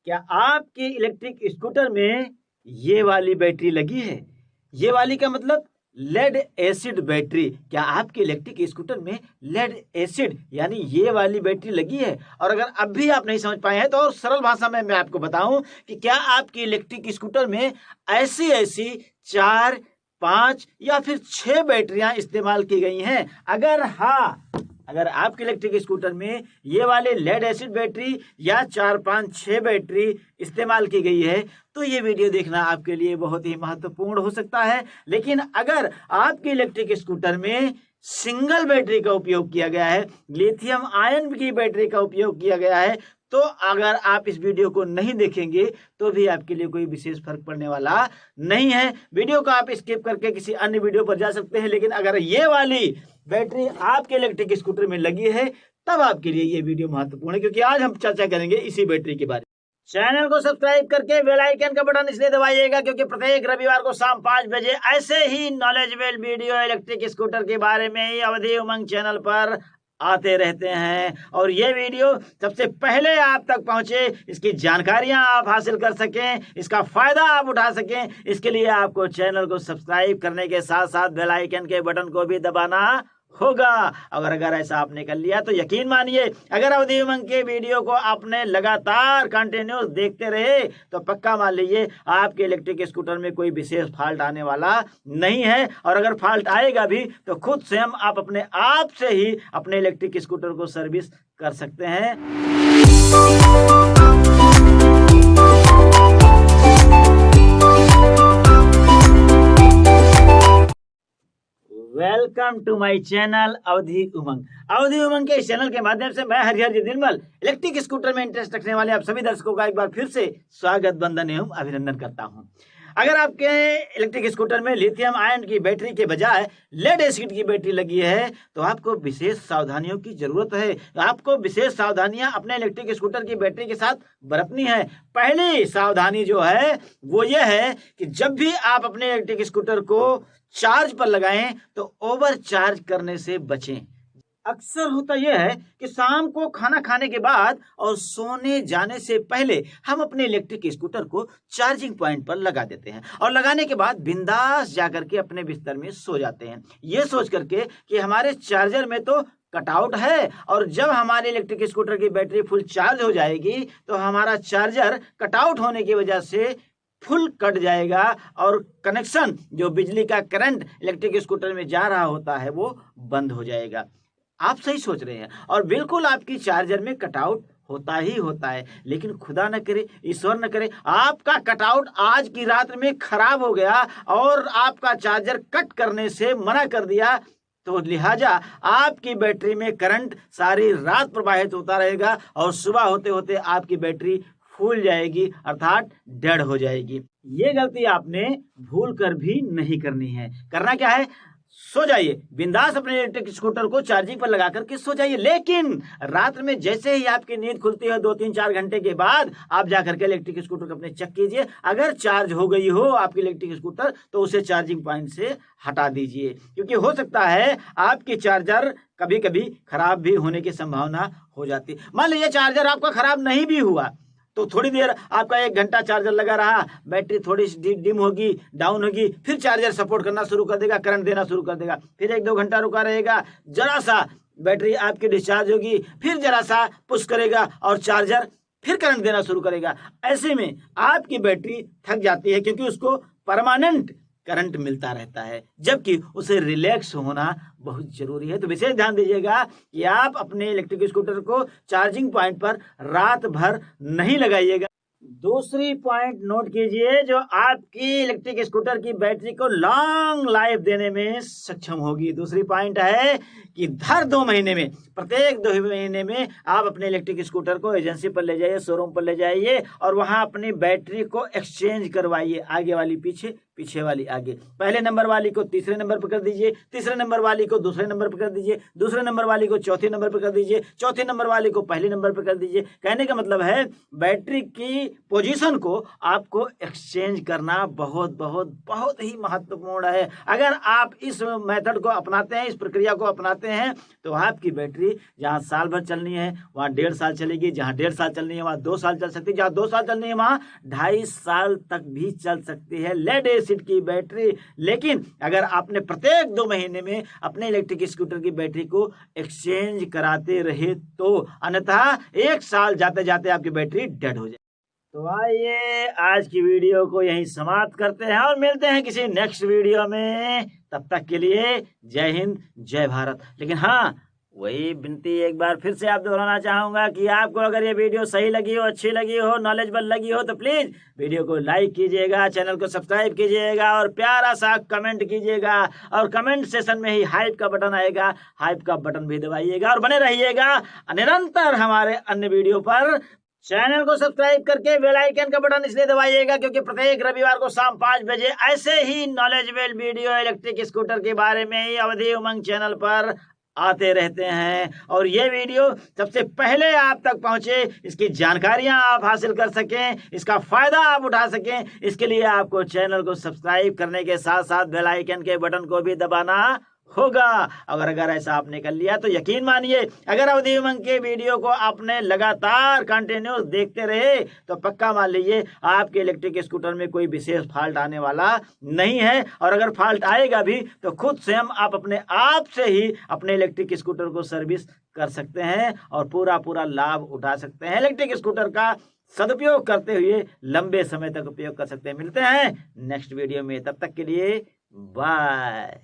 क्या आपके electric scooter में ये वाली बैटरी लगी है? ये वाली का मतलब लेड एसिड बैटरी। क्या आपके इलेक्ट्रिक स्कूटर में लेड एसिड यानी ये वाली बैटरी लगी है? और अगर अब भी आप नहीं समझ पाए हैं तो और सरल भाषा में मैं आपको बताऊं कि क्या आपके इलेक्ट्रिक स्कूटर में ऐसी 4, 5 या फिर 6 बैटरियां इस्तेमाल की गई हैं? अगर हाँ, अगर आपके इलेक्ट्रिक स्कूटर में ये वाले लेड एसिड बैटरी या 4, 5, 6 बैटरी इस्तेमाल की गई है तो ये वीडियो देखना आपके लिए बहुत ही महत्वपूर्ण हो सकता है। लेकिन अगर आपके इलेक्ट्रिक स्कूटर में सिंगल बैटरी का उपयोग किया गया है, लिथियम आयन की बैटरी का उपयोग किया गया है, तो अगर आप इस वीडियो को नहीं देखेंगे तो भी आपके लिए कोई विशेष फर्क पड़ने वाला नहीं है। वीडियो को आप स्किप करके किसी अन्य वीडियो पर जा सकते हैं। लेकिन अगर ये वाली बैटरी आपके इलेक्ट्रिक स्कूटर में लगी है तब आपके लिए ये वीडियो महत्वपूर्ण है, क्योंकि आज हम चर्चा करेंगे इसी बैटरी के बारे में। चैनल को सब्सक्राइब करके बेल आइकन का बटन इसलिए दबाइएगा क्योंकि प्रत्येक रविवार को शाम 5 बजे ऐसे ही नॉलेजेबल वीडियो इलेक्ट्रिक स्कूटर के बारे में ही अवधि उमंग चैनल पर आते रहते हैं और ये वीडियो सबसे पहले आप तक पहुंचे, इसकी जानकारियां आप हासिल कर सकें, इसका फायदा आप उठा सकें, इसके लिए आपको चैनल को सब्सक्राइब करने के साथ साथ बेल आइकन के बटन को भी दबाना होगा। अगर ऐसा आपने कर लिया तो यकीन मानिए, अगर अवधि उमंग के वीडियो को आपने लगातार कंटिन्यूस देखते रहे तो पक्का मान लीजिए आपके इलेक्ट्रिक स्कूटर में कोई विशेष फॉल्ट आने वाला नहीं है। और अगर फॉल्ट आएगा भी तो खुद स्वयं आप अपने आप से ही अपने इलेक्ट्रिक स्कूटर को सर्विस कर सकते हैं। वेलकम टू माय चैनल अवधि उमंग। अवधि उमंग के इस चैनल के माध्यम से मैं हरिहर जी निर्मल इलेक्ट्रिक स्कूटर में इंटरेस्ट रखने वाले आप सभी दर्शकों का एक बार फिर से स्वागत, वंदन एवं अभिनंदन करता हूं। अगर आपके इलेक्ट्रिक स्कूटर में लिथियम आयन की बैटरी के बजाय लेड एसिड की बैटरी लगी है तो आपको विशेष सावधानियों की जरूरत है। आपको विशेष सावधानियां अपने इलेक्ट्रिक स्कूटर की बैटरी के साथ बरतनी है। पहली सावधानी जो है वो ये है कि जब भी आप अपने इलेक्ट्रिक स्कूटर को चार्ज पर लगाएं तो ओवर चार्ज करने से बचें। अक्सर होता यह है कि शाम को खाना खाने के बाद और सोने जाने से पहले हम अपने इलेक्ट्रिक स्कूटर को चार्जिंग पॉइंट पर लगा देते हैं और लगाने के बाद बिंदास जाकर के अपने बिस्तर में सो जाते हैं, ये सोच करके कि हमारे चार्जर में तो कटआउट है और जब हमारे इलेक्ट्रिक स्कूटर की बैटरी फुल चार्ज हो जाएगी तो हमारा चार्जर कटआउट होने की वजह से फुल कट जाएगा और कनेक्शन जो बिजली का करंट इलेक्ट्रिक स्कूटर में जा रहा होता है वो बंद हो जाएगा। आप सही सोच रहे हैं और बिल्कुल आपकी चार्जर में कटआउट होता ही होता है। लेकिन खुदा न करे, ईश्वर न करे, आपका कटआउट आज की रात में खराब हो गया और आपका चार्जर कट करने से मना कर दिया तो लिहाजा आपकी बैटरी में करंट सारी रात प्रवाहित होता रहेगा और सुबह होते होते आपकी बैटरी फूल जाएगी अर्थात डेड हो जाएगी। ये गलती आपने भूल कर भी नहीं करनी है। करना क्या है, सो जाइए बिंदास, अपने इलेक्ट्रिक स्कूटर को चार्जिंग पर लगा करके सो जाइए। लेकिन रात में जैसे ही आपकी नींद खुलती है 2, 3, 4 घंटे के बाद आप जाकर के इलेक्ट्रिक स्कूटर को अपने चेक कीजिए। अगर चार्ज हो गई हो आपकी इलेक्ट्रिक स्कूटर तो उसे चार्जिंग पॉइंट से हटा दीजिए, क्योंकि हो सकता है आपकी चार्जर कभी कभी खराब भी होने की संभावना हो जाती। मान लीजिए चार्जर आपका खराब नहीं भी हुआ तो थोड़ी देर आपका 1 घंटा चार्जर लगा रहा, बैटरी थोड़ी सी डिम होगी, डाउन होगी, फिर चार्जर सपोर्ट करना शुरू कर देगा, करंट देना शुरू कर देगा, फिर 1-2 घंटा रुका रहेगा, जरा सा बैटरी आपकी डिस्चार्ज होगी, फिर जरा सा पुश करेगा और चार्जर फिर करंट देना शुरू करेगा। ऐसे में आपकी बैटरी थक जाती है क्योंकि उसको परमानेंट करंट मिलता रहता है, जबकि उसे रिलैक्स होना बहुत जरूरी है। तो विशेष ध्यान दीजिएगा कि आप अपने इलेक्ट्रिक स्कूटर को चार्जिंग पॉइंट पर रात भर नहीं लगाइएगा। दूसरी पॉइंट नोट कीजिए जो आपकी इलेक्ट्रिक स्कूटर की बैटरी को लॉन्ग लाइफ देने में सक्षम होगी। दूसरी पॉइंट है कि हर 2 महीने में, प्रत्येक 2 महीने में आप अपने इलेक्ट्रिक स्कूटर को एजेंसी पर ले जाइए, शोरूम पर ले जाइए और वहां अपनी बैटरी को एक्सचेंज करवाइए, आगे वाली पीछे पीछे वाली आगे, पहले नंबर वाली को तीसरे नंबर पर कर दीजिए, तीसरे नंबर वाली को दूसरे नंबर पर कर दीजिए, दूसरे नंबर वाली को चौथे नंबर पर कर दीजिए, चौथे नंबर वाली को पहले नंबर पर कर दीजिए। कहने का मतलब है बैटरी की पोजीशन को आपको एक्सचेंज करना बहुत बहुत बहुत ही महत्वपूर्ण है। अगर आप इस मेथड को अपनाते हैं, इस प्रक्रिया को अपनाते हैं, तो आपकी बैटरी जहाँ साल भर चलनी है वहाँ 1.5 साल चलेगी, जहाँ 1.5 साल चलनी है वहाँ 2 साल चल सकती है, जहाँ 2 साल चलनी है वहाँ 2.5 साल तक भी चल सकती है लेड एसिड की बैटरी। लेकिन अगर आपने प्रत्येक 2 महीने में अपने इलेक्ट्रिक स्कूटर की बैटरी को एक्सचेंज कराते रहे तो अन्यथा 1 साल जाते जाते आपकी बैटरी डेड हो जाए। तो आइए आज की वीडियो को यहीं समाप्त करते हैं और मिलते हैं किसी नेक्स्ट वीडियो में। तब तक के लिए जय हिंद जय भारत। लेकिन हाँ, वही विनती एक बार फिर से आप दोहराना चाहूंगा कि आपको अगर ये वीडियो सही लगी हो, अच्छी लगी हो, नॉलेजेबल लगी हो तो प्लीज वीडियो को लाइक कीजिएगा, चैनल को सब्सक्राइब कीजिएगा और प्यारा सा कमेंट कीजिएगा। और कमेंट सेशन में ही हाइप का बटन आएगा, हाइप का बटन भी दबाइएगा और बने रहिएगा निरंतर हमारे अन्य वीडियो पर। चैनल को सब्सक्राइब करके बेल आइकन का बटन इसलिए दबाइएगा क्योंकि प्रत्येक रविवार को शाम 5 बजे ऐसे ही नॉलेजेबल वीडियो इलेक्ट्रिक स्कूटर के बारे में ही अवधि उमंग चैनल पर आते रहते हैं और ये वीडियो सबसे पहले आप तक पहुंचे, इसकी जानकारियां आप हासिल कर सकें, इसका फायदा आप उठा सकें, इसके लिए आपको चैनल को सब्सक्राइब करने के साथ साथ बेल आइकन के बटन को भी दबाना होगा। अगर ऐसा आपने कर लिया तो यकीन मानिए, अगर अवधि उमंग के वीडियो को आपने लगातार कंटिन्यूस देखते रहे तो पक्का मान लीजिए आपके इलेक्ट्रिक स्कूटर में कोई विशेष फॉल्ट आने वाला नहीं है। और अगर फॉल्ट आएगा भी तो खुद से हम आप अपने आप से ही अपने इलेक्ट्रिक स्कूटर को सर्विस कर सकते हैं और पूरा लाभ उठा सकते हैं। इलेक्ट्रिक स्कूटर का सदुपयोग करते हुए लंबे समय तक उपयोग कर सकते हैं। मिलते हैं नेक्स्ट वीडियो में, तब तक के लिए बाय।